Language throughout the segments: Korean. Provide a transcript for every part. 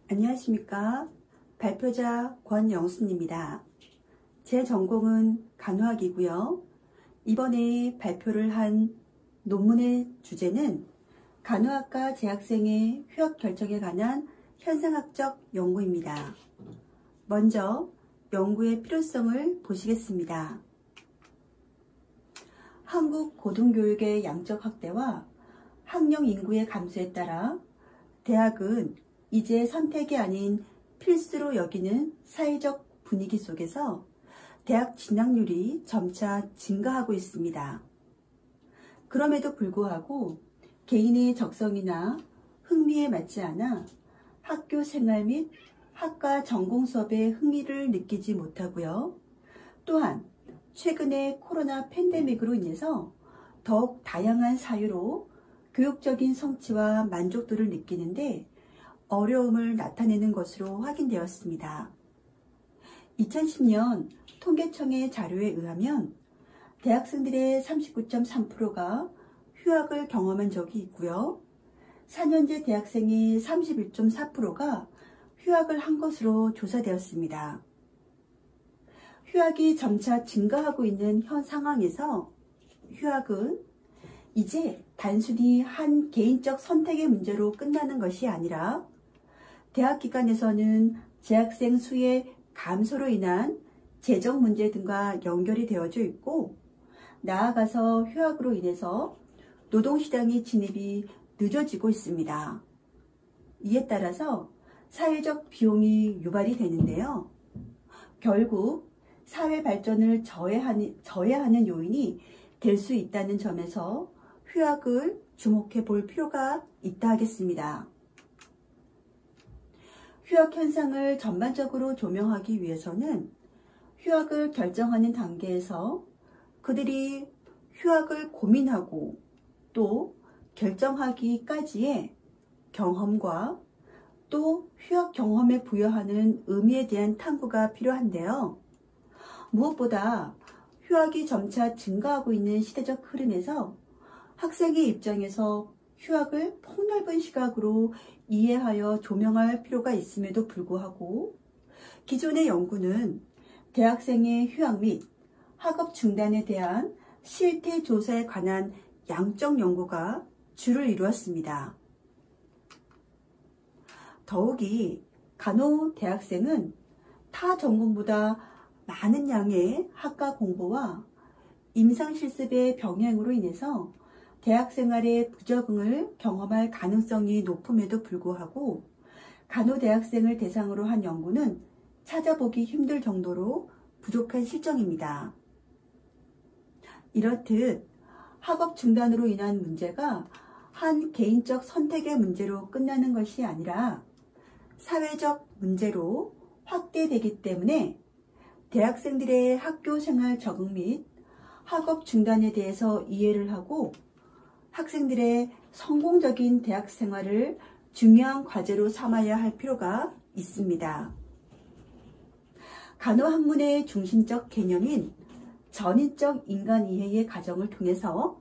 안녕하십니까. 발표자 권영순입니다. 제 전공은 간호학이고요. 이번에 발표를 한 논문의 주제는 간호학과 재학생의 휴학 결정에 관한 현상학적 연구입니다. 먼저 연구의 필요성을 보시겠습니다. 한국 고등교육의 양적 확대와 학령 인구의 감소에 따라 대학은 이제 선택이 아닌 필수로 여기는 사회적 분위기 속에서 대학 진학률이 점차 증가하고 있습니다. 그럼에도 불구하고 개인의 적성이나 흥미에 맞지 않아 학교 생활 및 학과 전공 수업에 흥미를 느끼지 못하고요. 또한 최근의 코로나 팬데믹으로 인해서 더욱 다양한 사유로 교육적인 성취와 만족도를 느끼는데 어려움을 나타내는 것으로 확인되었습니다. 2010년 통계청의 자료에 의하면 대학생들의 39.3%가 휴학을 경험한 적이 있고요. 4년제 대학생의 31.4%가 휴학을 한 것으로 조사되었습니다. 휴학이 점차 증가하고 있는 현 상황에서 휴학은 이제 단순히 한 개인적 선택의 문제로 끝나는 것이 아니라 대학 기관에서는 재학생 수의 감소로 인한 재정 문제 등과 연결이 되어져 있고, 나아가서 휴학으로 인해서 노동시장의 진입이 늦어지고 있습니다. 이에 따라서 사회적 비용이 유발이 되는데요. 결국 사회 발전을 저해하는 요인이 될 수 있다는 점에서 휴학을 주목해 볼 필요가 있다 하겠습니다. 휴학 현상을 전반적으로 조명하기 위해서는 휴학을 결정하는 단계에서 그들이 휴학을 고민하고 또 결정하기까지의 경험과 또 휴학 경험에 부여하는 의미에 대한 탐구가 필요한데요. 무엇보다 휴학이 점차 증가하고 있는 시대적 흐름에서 학생의 입장에서 휴학을 폭넓은 시각으로 이해하여 조명할 필요가 있음에도 불구하고 기존의 연구는 대학생의 휴학 및 학업 중단에 대한 실태 조사에 관한 양적 연구가 주를 이루었습니다. 더욱이 간호 대학생은 타 전공보다 많은 양의 학과 공부와 임상실습의 병행으로 인해서 대학생활에 부적응을 경험할 가능성이 높음에도 불구하고 간호대학생을 대상으로 한 연구는 찾아보기 힘들 정도로 부족한 실정입니다. 이렇듯 학업 중단으로 인한 문제가 한 개인적 선택의 문제로 끝나는 것이 아니라 사회적 문제로 확대되기 때문에 대학생들의 학교 생활 적응 및 학업 중단에 대해서 이해를 하고 학생들의 성공적인 대학 생활을 중요한 과제로 삼아야 할 필요가 있습니다. 간호학문의 중심적 개념인 전인적 인간 이해의 과정을 통해서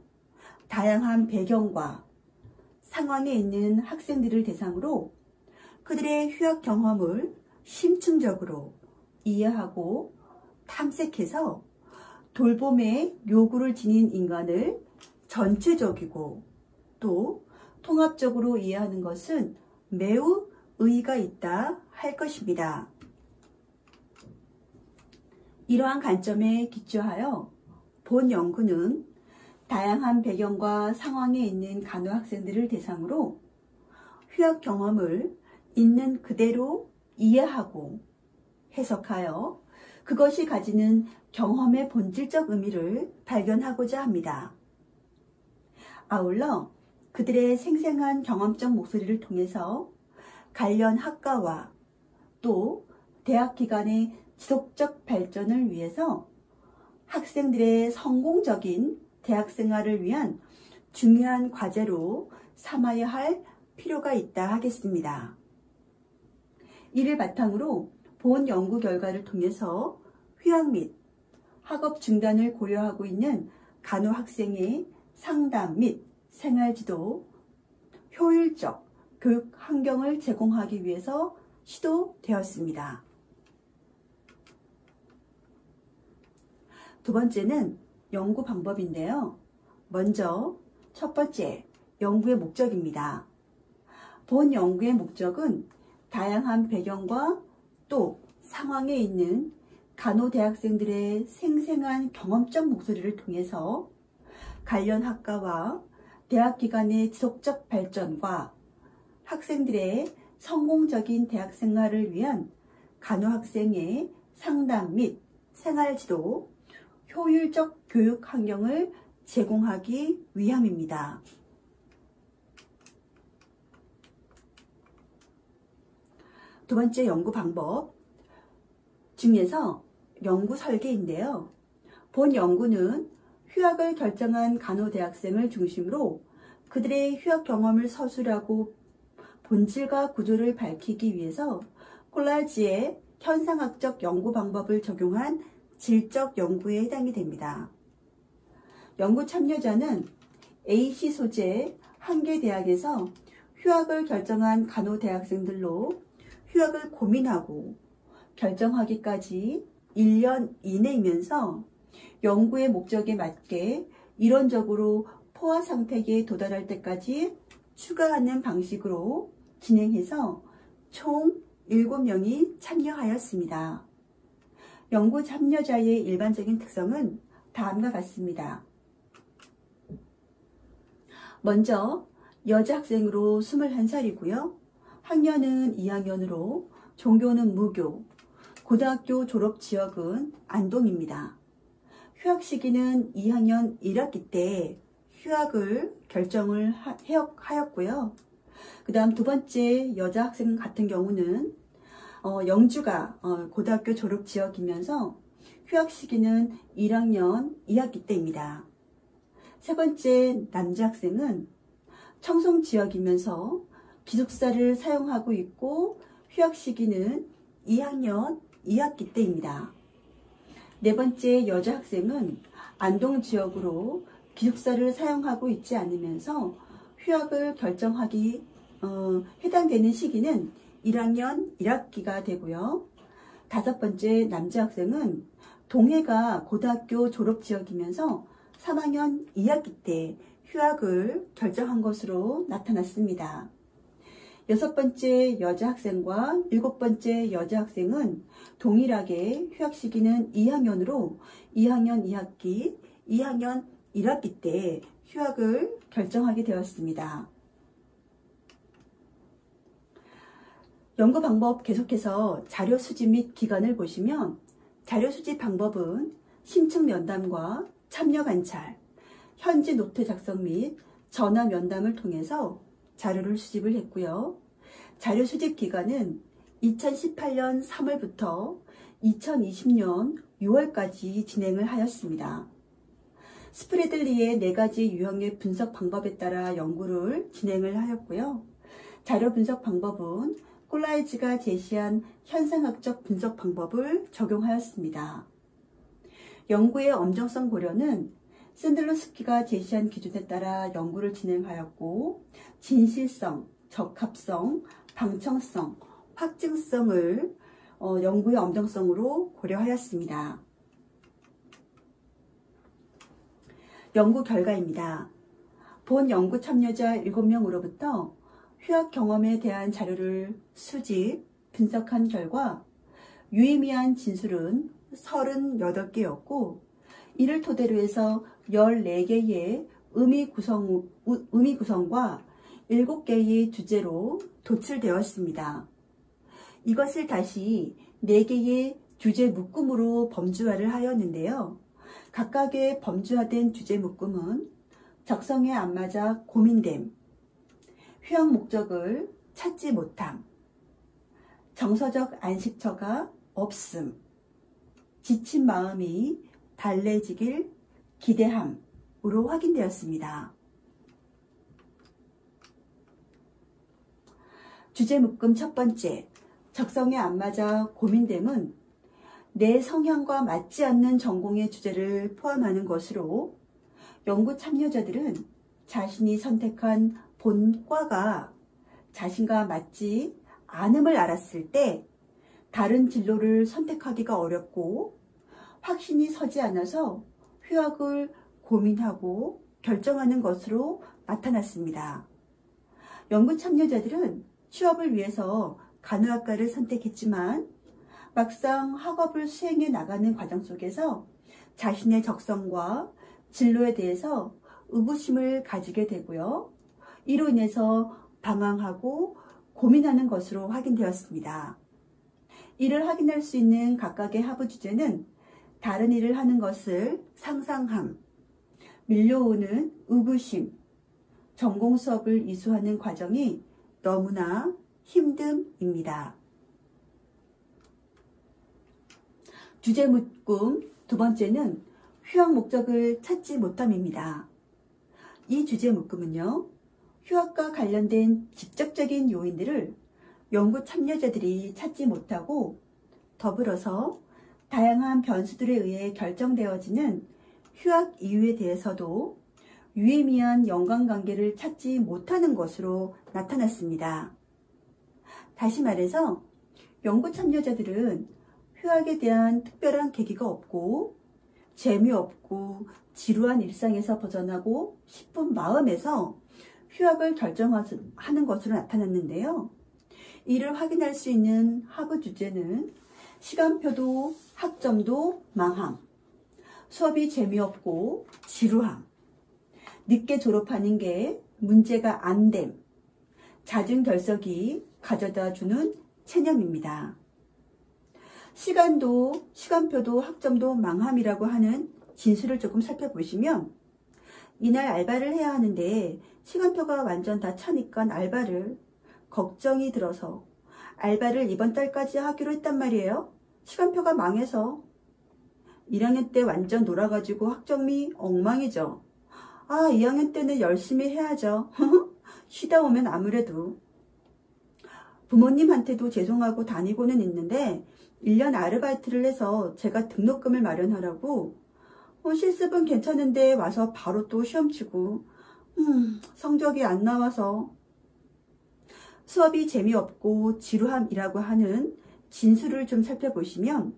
다양한 배경과 상황에 있는 학생들을 대상으로 그들의 휴학 경험을 심층적으로 이해하고 탐색해서 돌봄의 요구를 지닌 인간을 전체적이고 또 통합적으로 이해하는 것은 매우 의의가 있다 할 것입니다. 이러한 관점에 기초하여 본 연구는 다양한 배경과 상황에 있는 간호 학생들을 대상으로 휴학 경험을 있는 그대로 이해하고 해석하여 그것이 가지는 경험의 본질적 의미를 발견하고자 합니다. 아울러 그들의 생생한 경험적 목소리를 통해서 관련 학과와 또 대학 기관의 지속적 발전을 위해서 학생들의 성공적인 대학 생활을 위한 중요한 과제로 삼아야 할 필요가 있다 하겠습니다. 이를 바탕으로 본 연구 결과를 통해서 휴학 및 학업 중단을 고려하고 있는 간호 학생의 상담 및 생활지도 효율적 교육 환경을 제공하기 위해서 시도되었습니다. 두 번째는 연구 방법인데요. 먼저 첫 번째, 연구의 목적입니다. 본 연구의 목적은 다양한 배경과 또 상황에 있는 간호대학생들의 생생한 경험적 목소리를 통해서 관련 학과와 대학기관의 지속적 발전과 학생들의 성공적인 대학생활을 위한 간호학생의 상담 및 생활지도, 효율적 교육 환경을 제공하기 위함입니다. 두 번째 연구 방법 중에서 연구 설계인데요. 본 연구는 휴학을 결정한 간호대학생을 중심으로 그들의 휴학 경험을 서술하고 본질과 구조를 밝히기 위해서 콜라지의 현상학적 연구 방법을 적용한 질적 연구에 해당이 됩니다. 연구 참여자는 A씨 소재 한 개 대학에서 휴학을 결정한 간호대학생들로 휴학을 고민하고 결정하기까지 1년 이내이면서 연구의 목적에 맞게 이론적으로 포화 상태에 도달할 때까지 추가하는 방식으로 진행해서 총 7명이 참여하였습니다. 연구 참여자의 일반적인 특성은 다음과 같습니다. 먼저 여자 학생으로 21살이고요. 학년은 2학년으로 종교는 무교, 고등학교 졸업 지역은 안동입니다. 휴학 시기는 2학년 1학기 때 휴학을 결정을 하였고요. 그 다음 두 번째 여자 학생 같은 경우는 영주가 고등학교 졸업 지역이면서 휴학 시기는 1학년 2학기 때입니다. 세 번째 남자 학생은 청송 지역이면서 기숙사를 사용하고 있고 휴학 시기는 2학년 2학기 때입니다. 네 번째 여자 학생은 안동 지역으로 기숙사를 사용하고 있지 않으면서 휴학을 결정하기 해당되는 시기는 1학년 1학기가 되고요. 다섯 번째 남자 학생은 동해가 고등학교 졸업 지역이면서 3학년 2학기 때 휴학을 결정한 것으로 나타났습니다. 여섯 번째 여자 학생과 일곱 번째 여자 학생은 동일하게 휴학 시기는 2학년으로 2학년 2학기, 2학년 1학기 때 휴학을 결정하게 되었습니다. 연구 방법 계속해서 자료 수집 및 기간을 보시면 자료 수집 방법은 신청 면담과 참여 관찰, 현지 노트 작성 및 전화 면담을 통해서 자료를 수집을 했고요. 자료 수집 기간은 2018년 3월부터 2020년 6월까지 진행을 하였습니다. 스프레들리의 4가지 유형의 분석 방법에 따라 연구를 진행을 하였고요. 자료 분석 방법은 콜라이지가 제시한 현상학적 분석 방법을 적용하였습니다. 연구의 엄정성 고려는 샌들로스키가 제시한 기준에 따라 연구를 진행하였고 진실성, 적합성, 방청성, 확증성을 연구의 엄정성으로 고려하였습니다. 연구 결과입니다. 본 연구 참여자 7명으로부터 휴학 경험에 대한 자료를 수집, 분석한 결과 유의미한 진술은 38개였고 이를 토대로 해서 14개의 의미 구성과 7개의 주제로 도출되었습니다. 이것을 다시 4개의 주제 묶음으로 범주화를 하였는데요. 각각의 범주화된 주제 묶음은 적성에 안 맞아 고민됨, 휴학 목적을 찾지 못함, 정서적 안식처가 없음, 지친 마음이 달래지길 기대함으로 확인되었습니다. 주제 묶음 첫 번째, 적성에 안 맞아 고민됨은 내 성향과 맞지 않는 전공의 주제를 포함하는 것으로 연구 참여자들은 자신이 선택한 본 과가 자신과 맞지 않음을 알았을 때 다른 진로를 선택하기가 어렵고 확신이 서지 않아서 휴학을 고민하고 결정하는 것으로 나타났습니다. 연구 참여자들은 취업을 위해서 간호학과를 선택했지만 막상 학업을 수행해 나가는 과정 속에서 자신의 적성과 진로에 대해서 의구심을 가지게 되고요. 이로 인해서 방황하고 고민하는 것으로 확인되었습니다. 이를 확인할 수 있는 각각의 하부 주제는 다른 일을 하는 것을 상상함, 밀려오는 의구심, 전공 수업을 이수하는 과정이 너무나 힘듦입니다. 주제 묶음 두 번째는 휴학 목적을 찾지 못함입니다. 이 주제 묶음은요, 휴학과 관련된 직접적인 요인들을 연구 참여자들이 찾지 못하고 더불어서 다양한 변수들에 의해 결정되어지는 휴학 이유에 대해서도 유의미한 연관관계를 찾지 못하는 것으로 나타났습니다. 다시 말해서 연구 참여자들은 휴학에 대한 특별한 계기가 없고 재미없고 지루한 일상에서 벗어나고 싶은 마음에서 휴학을 결정하는 것으로 나타났는데요. 이를 확인할 수 있는 하부 주제는 시간표도 학점도 망함, 수업이 재미없고 지루함, 늦게 졸업하는 게 문제가 안 됨, 잦은 결석이 가져다 주는 체념입니다. 시간표도 학점도 망함이라고 하는 진술을 조금 살펴보시면 이날 알바를 해야 하는데 시간표가 완전 다 차니까 알바를 걱정이 들어서 알바를 이번 달까지 하기로 했단 말이에요. 시간표가 망해서 1학년 때 완전 놀아가지고 학점이 엉망이죠. 2학년 때는 열심히 해야죠. 쉬다 오면 아무래도 부모님한테도 죄송하고 다니고는 있는데 1년 아르바이트를 해서 제가 등록금을 마련하라고 실습은 괜찮은데 와서 바로 또 시험 치고 성적이 안 나와서 수업이 재미없고 지루함이라고 하는 진술을 좀 살펴보시면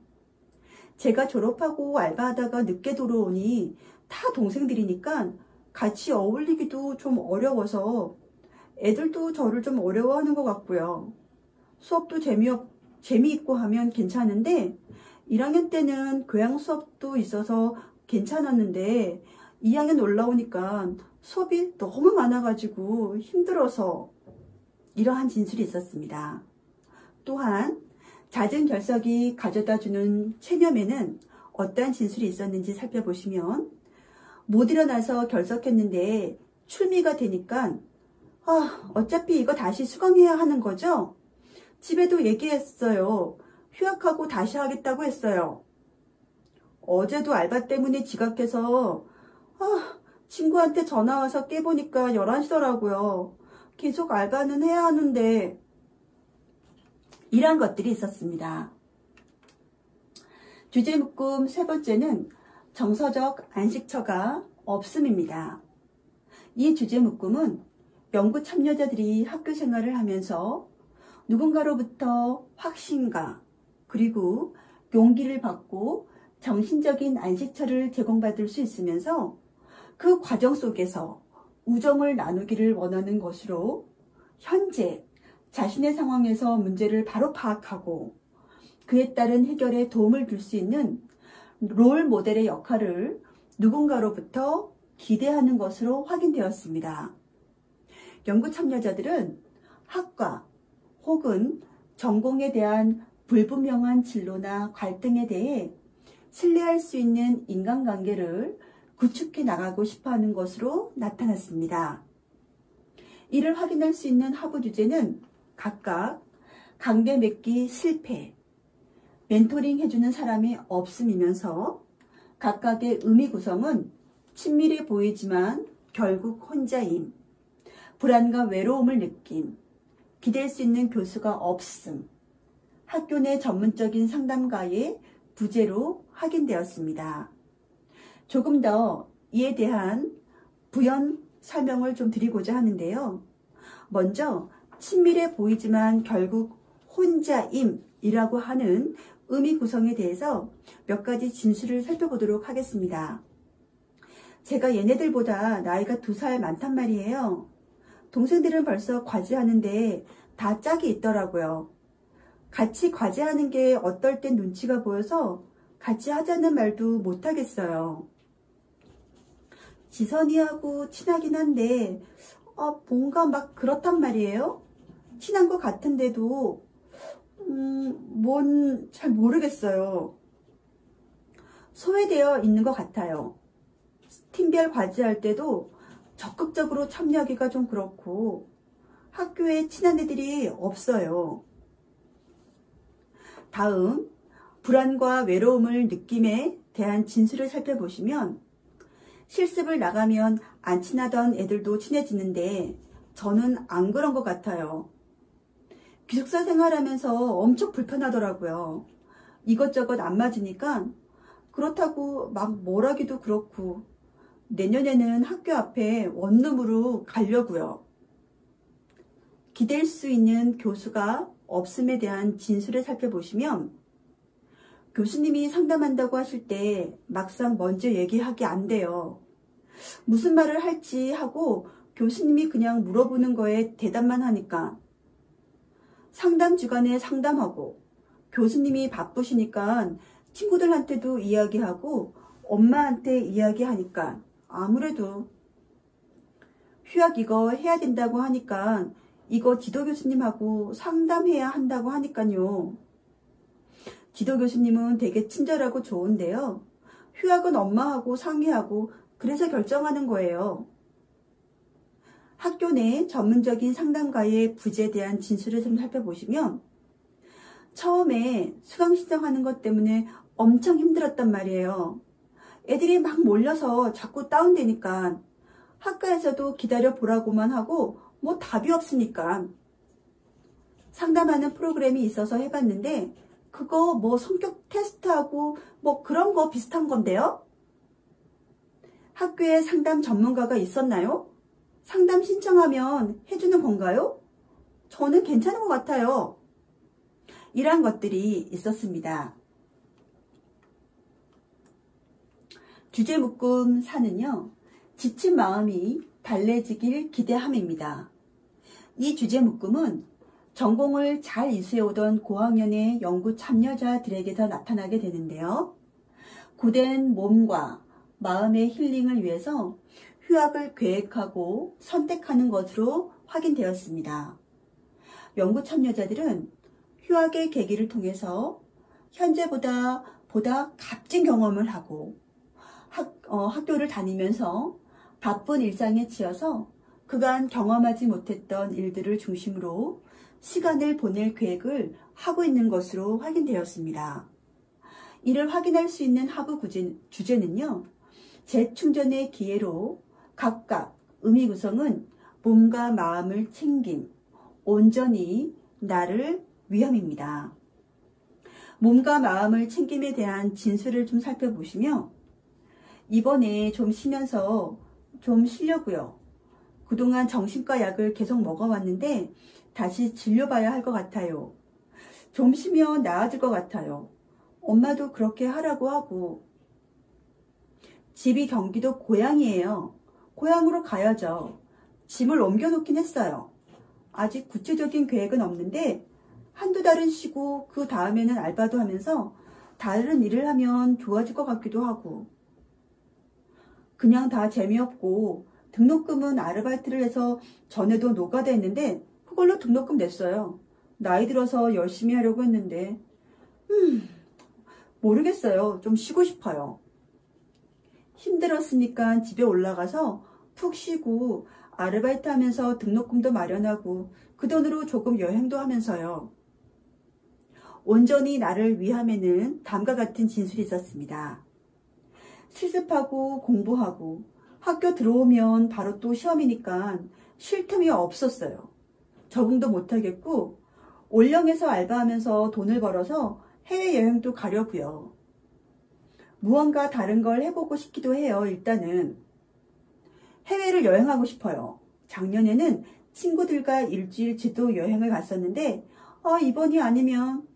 제가 졸업하고 알바하다가 늦게 들어오니 다 동생들이니까 같이 어울리기도 좀 어려워서 애들도 저를 좀 어려워하는 것 같고요. 수업도 재미있고 하면 괜찮은데 1학년 때는 교양 수업도 있어서 괜찮았는데 2학년 올라오니까 수업이 너무 많아가지고 힘들어서 이러한 진술이 있었습니다. 또한 잦은 결석이 가져다주는 체념에는 어떠한 진술이 있었는지 살펴보시면 못 일어나서 결석했는데 출미가 되니까 어차피 이거 다시 수강해야 하는 거죠? 집에도 얘기했어요. 휴학하고 다시 하겠다고 했어요. 어제도 알바 때문에 지각해서 친구한테 전화와서 깨보니까 11시더라고요. 계속 알바는 해야 하는데 이러한 것들이 있었습니다. 주제 묶음 세 번째는 정서적 안식처가 없음입니다. 이 주제 묶음은 연구 참여자들이 학교 생활을 하면서 누군가로부터 확신과 그리고 용기를 받고 정신적인 안식처를 제공받을 수 있으면서 그 과정 속에서 우정을 나누기를 원하는 것으로 현재 자신의 상황에서 문제를 바로 파악하고 그에 따른 해결에 도움을 줄 수 있는 롤 모델의 역할을 누군가로부터 기대하는 것으로 확인되었습니다. 연구 참여자들은 학과 혹은 전공에 대한 불분명한 진로나 갈등에 대해 신뢰할 수 있는 인간관계를 구축해 나가고 싶어하는 것으로 나타났습니다. 이를 확인할 수 있는 하부 주제는 각각 관계 맺기 실패, 멘토링 해주는 사람이 없음이면서 각각의 의미 구성은 친밀해 보이지만 결국 혼자임, 불안과 외로움을 느낌, 기댈 수 있는 교수가 없음, 학교 내 전문적인 상담가의 부재로 확인되었습니다. 조금 더 이에 대한 부연 설명을 좀 드리고자 하는데요. 먼저 친밀해 보이지만 결국 혼자임이라고 하는 의미 구성에 대해서 몇 가지 진술을 살펴보도록 하겠습니다. 제가 얘네들보다 나이가 2살 많단 말이에요. 동생들은 벌써 과제하는데 다 짝이 있더라고요. 같이 과제하는 게 어떨 땐 눈치가 보여서 같이 하자는 말도 못하겠어요. 지선이하고 친하긴 한데 뭔가 막 그렇단 말이에요. 친한 것 같은데도 뭔 잘 모르겠어요. 소외되어 있는 것 같아요. 팀별 과제할 때도 적극적으로 참여하기가 좀 그렇고 학교에 친한 애들이 없어요. 다음, 불안과 외로움을 느낌에 대한 진술을 살펴보시면 실습을 나가면 안 친하던 애들도 친해지는데 저는 안 그런 것 같아요. 기숙사 생활하면서 엄청 불편하더라고요. 이것저것 안 맞으니까 그렇다고 막 뭘하기도 그렇고 내년에는 학교 앞에 원룸으로 가려고요. 기댈 수 있는 교수가 없음에 대한 진술을 살펴보시면 교수님이 상담한다고 하실 때 막상 먼저 얘기하기 안 돼요. 무슨 말을 할지 하고 교수님이 그냥 물어보는 거에 대답만 하니까 상담 주간에 상담하고 교수님이 바쁘시니까 친구들한테도 이야기하고 엄마한테 이야기하니까 아무래도 휴학 이거 해야 된다고 하니까 이거 지도교수님하고 상담해야 한다고 하니까요. 지도교수님은 되게 친절하고 좋은데요. 휴학은 엄마하고 상의하고 그래서 결정하는 거예요. 학교 내 전문적인 상담가의 부재에 대한 진술을 좀 살펴보시면 처음에 수강 신청하는 것 때문에 엄청 힘들었단 말이에요. 애들이 막 몰려서 자꾸 다운되니까 학과에서도 기다려 보라고만 하고 뭐 답이 없으니까 상담하는 프로그램이 있어서 해봤는데 그거 뭐 성격 테스트하고 뭐 그런 거 비슷한 건데요. 학교에 상담 전문가가 있었나요? 상담 신청하면 해주는 건가요? 저는 괜찮은 것 같아요. 이러한 것들이 있었습니다. 주제 묶음 4는요. 지친 마음이 달래지길 기대함입니다. 이 주제 묶음은 전공을 잘 이수해오던 고학년의 연구 참여자들에게서 나타나게 되는데요. 고된 몸과 마음의 힐링을 위해서 휴학을 계획하고 선택하는 것으로 확인되었습니다. 연구 참여자들은 휴학의 계기를 통해서 현재보다 값진 경험을 하고 학교를 다니면서 바쁜 일상에 치여서 그간 경험하지 못했던 일들을 중심으로 시간을 보낼 계획을 하고 있는 것으로 확인되었습니다. 이를 확인할 수 있는 하부 주제는요. 재충전의 기회로 각각 의미 구성은 몸과 마음을 챙김, 온전히 나를 위함입니다. 몸과 마음을 챙김에 대한 진술을 좀 살펴보시며 이번에 좀 쉬면서 좀 쉬려고요. 그동안 정신과 약을 계속 먹어왔는데 다시 진료봐야 할 것 같아요. 좀 쉬면 나아질 것 같아요. 엄마도 그렇게 하라고 하고 집이 경기도 고양이에요. 고향으로 가야죠. 짐을 옮겨놓긴 했어요. 아직 구체적인 계획은 없는데 한두 달은 쉬고 그 다음에는 알바도 하면서 다른 일을 하면 좋아질 것 같기도 하고 그냥 다 재미없고 등록금은 아르바이트를 해서 전에도 노가다 했는데 그걸로 등록금 냈어요. 나이 들어서 열심히 하려고 했는데 모르겠어요. 좀 쉬고 싶어요. 힘들었으니까 집에 올라가서 푹 쉬고 아르바이트 하면서 등록금도 마련하고 그 돈으로 조금 여행도 하면서요. 온전히 나를 위함에는 다음과 같은 진술이 있었습니다. 실습하고 공부하고 학교 들어오면 바로 또 시험이니까 쉴 틈이 없었어요. 적응도 못하겠고 올영에서 알바하면서 돈을 벌어서 해외여행도 가려고요. 무언가 다른 걸 해보고 싶기도 해요. 일단은 해외를 여행하고 싶어요. 작년에는 친구들과 일주일 지도 여행을 갔었는데 이번이 아니면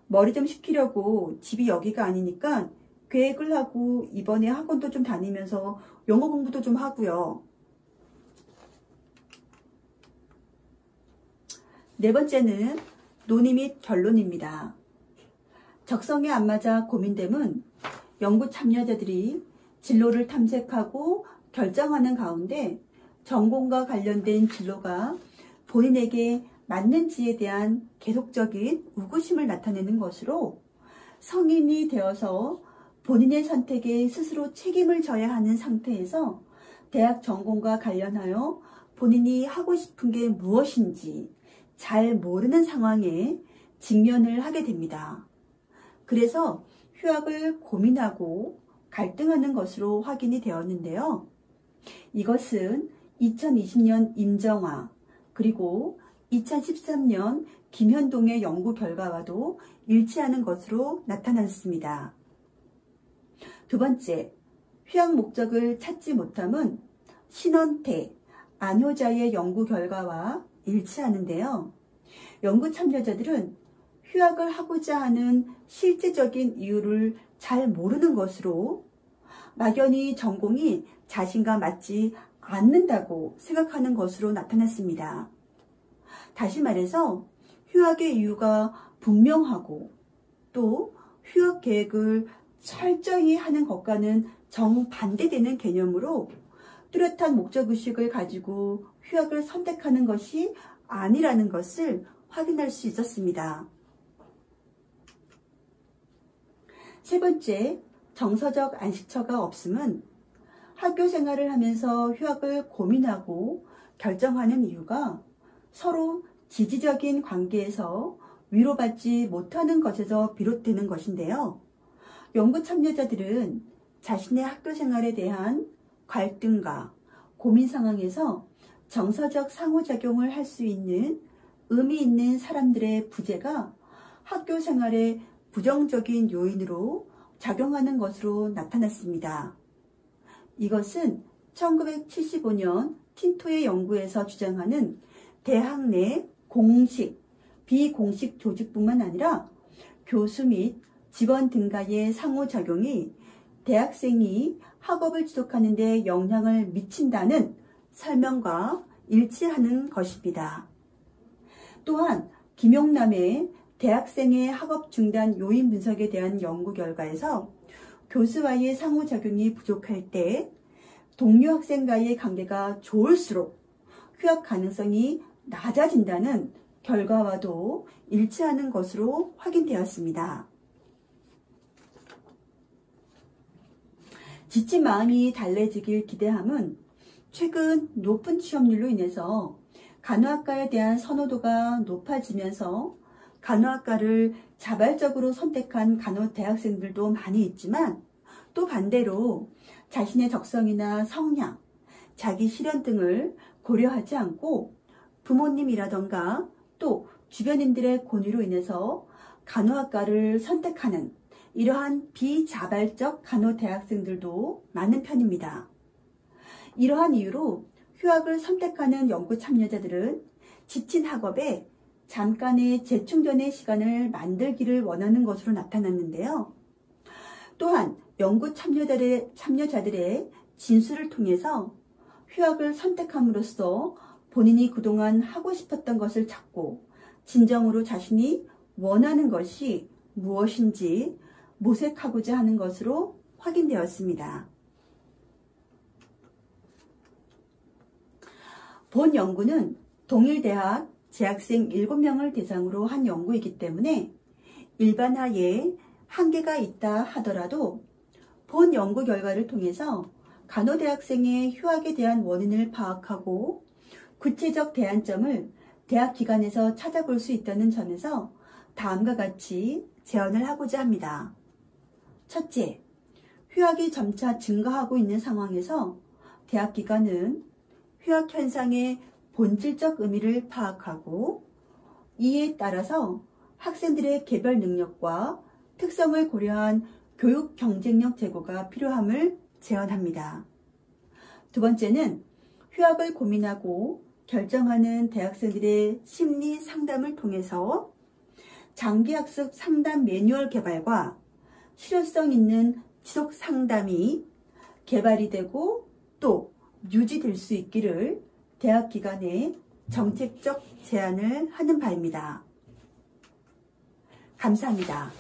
머리 좀 식히려고 집이 여기가 아니니까 계획을 하고 이번에 학원도 좀 다니면서 영어 공부도 좀 하고요. 네 번째는 논의 및 결론입니다. 적성에 안 맞아 고민됨은 연구 참여자들이 진로를 탐색하고 결정하는 가운데 전공과 관련된 진로가 본인에게 맞는지에 대한 계속적인 의구심을 나타내는 것으로 성인이 되어서 본인의 선택에 스스로 책임을 져야 하는 상태에서 대학 전공과 관련하여 본인이 하고 싶은 게 무엇인지 잘 모르는 상황에 직면을 하게 됩니다. 그래서 휴학을 고민하고 갈등하는 것으로 확인이 되었는데요. 이것은 2020년 임정화 그리고 2013년 김현동의 연구 결과와도 일치하는 것으로 나타났습니다. 두 번째, 휴학 목적을 찾지 못함은 신원태, 안효자의 연구 결과와 일치하는데요. 연구 참여자들은 휴학을 하고자 하는 실제적인 이유를 잘 모르는 것으로 막연히 전공이 자신과 맞지 않는다고 생각하는 것으로 나타났습니다. 다시 말해서 휴학의 이유가 분명하고 또 휴학 계획을 철저히 하는 것과는 정반대되는 개념으로 뚜렷한 목적의식을 가지고 휴학을 선택하는 것이 아니라는 것을 확인할 수 있었습니다. 세 번째, 정서적 안식처가 없음은 학교 생활을 하면서 휴학을 고민하고 결정하는 이유가 서로 지지적인 관계에서 위로받지 못하는 것에서 비롯되는 것인데요. 연구 참여자들은 자신의 학교 생활에 대한 갈등과 고민 상황에서 정서적 상호작용을 할 수 있는 의미 있는 사람들의 부재가 학교 생활에 부정적인 요인으로 작용하는 것으로 나타났습니다. 이것은 1975년 틴토의 연구에서 주장하는 대학 내 공식, 비공식 조직뿐만 아니라 교수 및 직원 등과의 상호작용이 대학생이 학업을 지속하는 데 영향을 미친다는 설명과 일치하는 것입니다. 또한 김용남의 대학생의 학업 중단 요인 분석에 대한 연구 결과에서 교수와의 상호작용이 부족할 때 동료 학생과의 관계가 좋을수록 휴학 가능성이 낮아진다는 결과와도 일치하는 것으로 확인되었습니다. 지친 마음이 달래지길 기대함은 최근 높은 취업률로 인해서 간호학과에 대한 선호도가 높아지면서 간호학과를 자발적으로 선택한 간호대학생들도 많이 있지만 또 반대로 자신의 적성이나 성향, 자기 실현 등을 고려하지 않고 부모님이라던가 또 주변인들의 권유로 인해서 간호학과를 선택하는 이러한 비자발적 간호대학생들도 많은 편입니다. 이러한 이유로 휴학을 선택하는 연구 참여자들은 지친 학업에 잠깐의 재충전의 시간을 만들기를 원하는 것으로 나타났는데요. 또한 연구 참여자들의 진술을 통해서 휴학을 선택함으로써 본인이 그동안 하고 싶었던 것을 찾고 진정으로 자신이 원하는 것이 무엇인지 모색하고자 하는 것으로 확인되었습니다. 본 연구는 동일대학 재학생 7명을 대상으로 한 연구이기 때문에 일반화에 한계가 있다 하더라도 본 연구 결과를 통해서 간호대학생의 휴학에 대한 원인을 파악하고 구체적 대안점을 대학 기관에서 찾아볼 수 있다는 점에서 다음과 같이 제언을 하고자 합니다. 첫째, 휴학이 점차 증가하고 있는 상황에서 대학 기관은 휴학 현상의 본질적 의미를 파악하고 이에 따라서 학생들의 개별 능력과 특성을 고려한 교육 경쟁력 제고가 필요함을 제언합니다. 두 번째는 휴학을 고민하고 결정하는 대학생들의 심리 상담을 통해서 장기학습 상담 매뉴얼 개발과 실효성 있는 지속 상담이 개발이 되고 또 유지될 수 있기를 대학 기관에 정책적 제안을 하는 바입니다. 감사합니다.